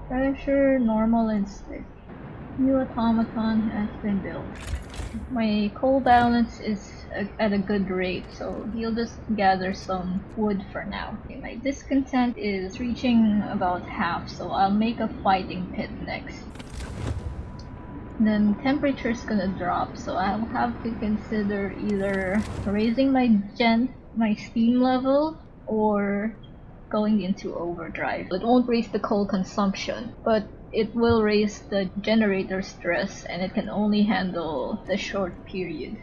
Pressure, normal, and stick. New automaton has been built. My coal balance is at a good rate, so he'll just gather some wood for now. Okay, my discontent is reaching about half, so I'll make a fighting pit next. Then temperature's gonna drop, so I'll have to consider either raising my steam level or going into overdrive. It won't raise the coal consumption, but it will raise the generator stress, and it can only handle the short period.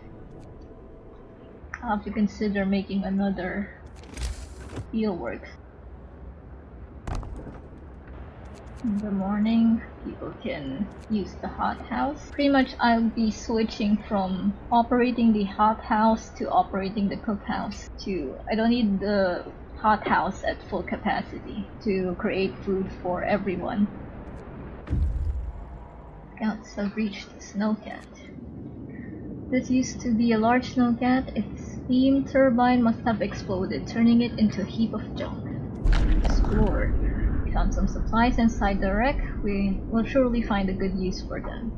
I'll have to consider making another steelworks. In the morning, people can use the hothouse. Pretty much I'll be switching from operating the hothouse to operating the cookhouse. I don't need the hothouse at full capacity to create food for everyone. Scouts have reached the snowcat. This used to be a large snowcat. Its steam turbine must have exploded, turning it into a heap of junk. Explore. We found some supplies inside the wreck. We will surely find a good use for them.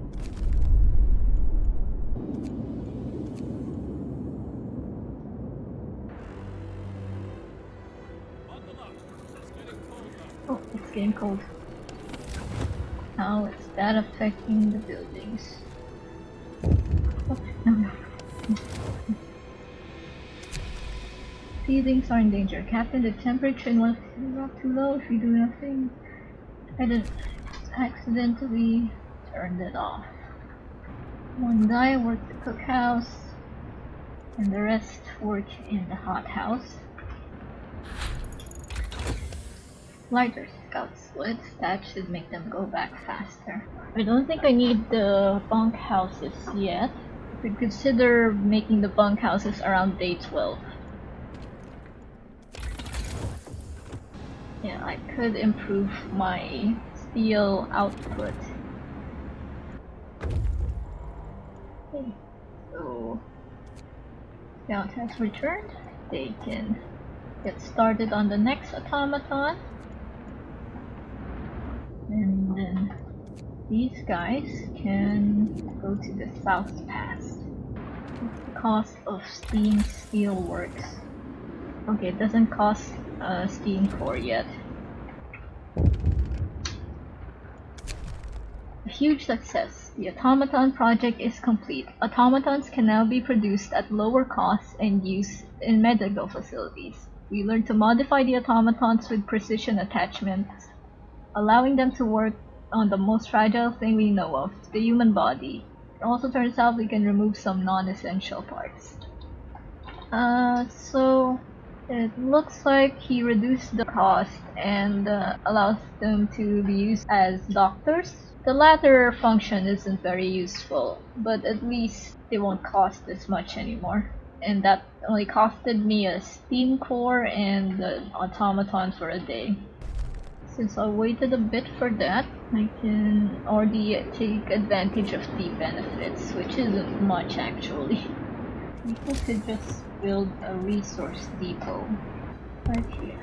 Oh, it's getting cold. How is that affecting the buildings? Oh, no. Ceilings are in danger. Captain, the temperature will drop too low if you do nothing. I didn't accidentally turned it off. One guy worked the cookhouse, and the rest work in the hothouse. Lighter scout slits, that should make them go back faster. I don't think I need the bunkhouses yet. We could consider making the bunkhouses around day 12. Yeah, I could improve my steel output. Okay, so Scout has returned. They can get started on the next automaton. And then these guys can go to the South Pass. What's the cost of steam steelworks? Okay, it doesn't cost steam core yet. A huge success. The automaton project is complete. Automatons can now be produced at lower costs and used in medical facilities. We learned to modify the automatons with precision attachments, allowing them to work on the most fragile thing we know of, the human body. It also turns out we can remove some non-essential parts. So it looks like he reduced the cost and allows them to be used as doctors. The latter function isn't very useful, but at least they won't cost as much anymore. And that only costed me a steam core and an automaton for a day. Since I waited a bit for that, I can already take advantage of the benefits, which isn't much actually. People could just build a resource depot right here.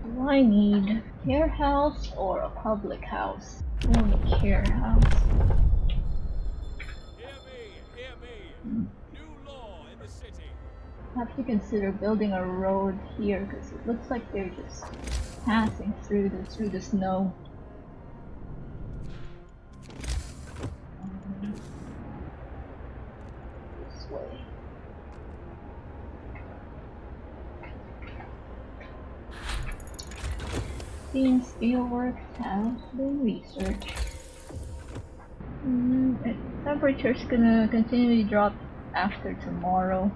Do I need a care house or a public house? I want a care house. Hear me! New law in the city. I have to consider building a road here because it looks like they're just passing through the snow. This way. Steam steelworks have been researched. Temperature's gonna continually drop after tomorrow.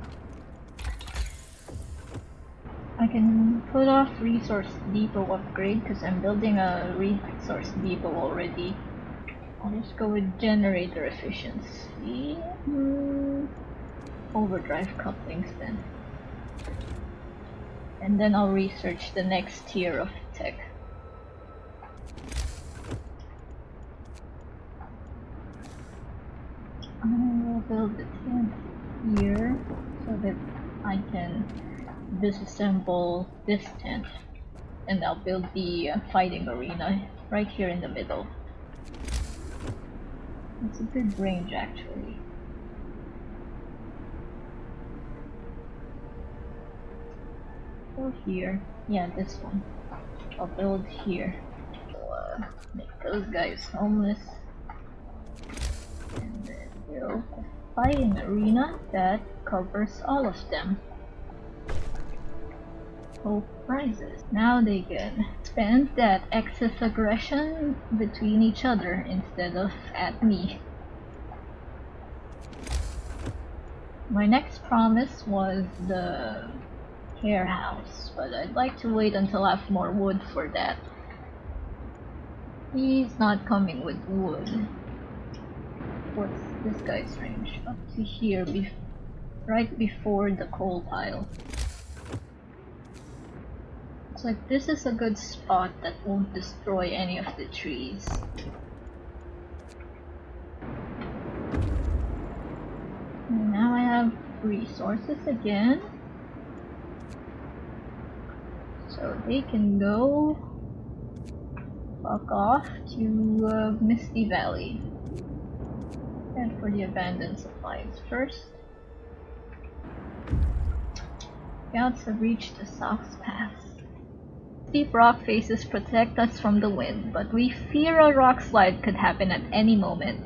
I can put off resource depot upgrade because I'm building a resource depot already. I'll just go with generator efficiency. Overdrive couplings then. And then I'll research the next tier of tech. I will build the tent here so that I can disassemble this tent, and I'll build the fighting arena right here in the middle. It's a good range actually. Go here. Yeah, this one. I'll build here. Make those guys homeless. And then build a fighting arena that covers all of them. Hope prizes. Now they can spend that excess aggression between each other instead of at me. My next promise was the care house, but I'd like to wait until I have more wood for that. He's not coming with wood. What's this guy's range? Up to here, right before the coal pile. Looks like this is a good spot that won't destroy any of the trees. And now I have resources again. So they can go fuck off to Misty Valley. And for the abandoned supplies first. Scouts have reached the South Pass. Steep rock faces protect us from the wind, but we fear a rock slide could happen at any moment.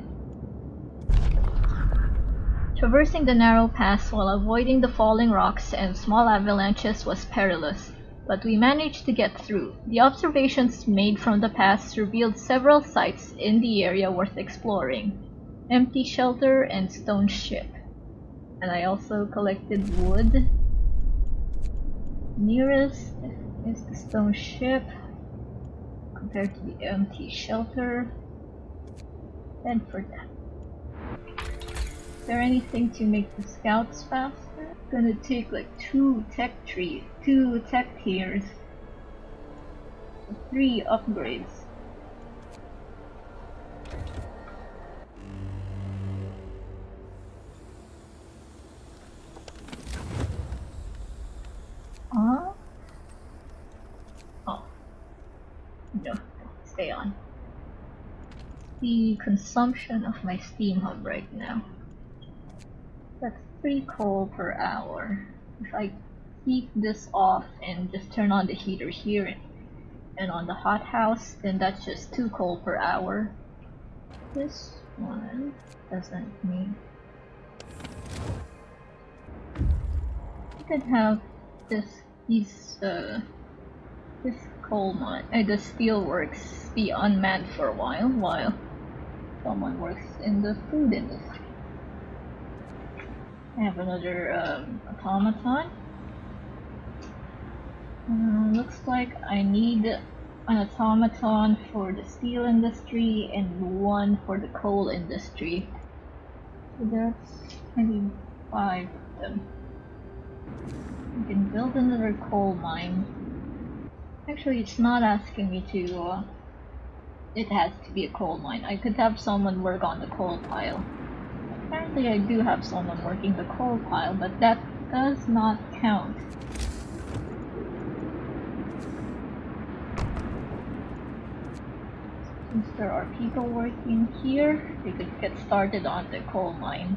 Traversing the narrow pass while avoiding the falling rocks and small avalanches was perilous, but we managed to get through. The observations made from the pass revealed several sites in the area worth exploring. Empty shelter and stone ship. And I also collected wood. Nearest is the stone ship compared to the empty shelter. And for that. Is there anything to make the scouts faster? It's gonna take like 2 tech tiers. 3 upgrades. Oh. No, stay on. The consumption of my steam hub right now. That's 3 coal per hour. If I keep this off and just turn on the heater here and on the hothouse, then that's just 2 coal per hour. This one doesn't need. I could have this coal mine, the steelworks be unmanned for a while someone works in the food industry. I have another automaton. Looks like I need an automaton for the steel industry and 1 for the coal industry. So that's maybe 5 of them. I can build another coal mine. Actually, it's not asking me to, it has to be a coal mine. I could have someone work on the coal pile. Apparently I do have someone working the coal pile, but that does not count. Since there are people working here, they could get started on the coal mine.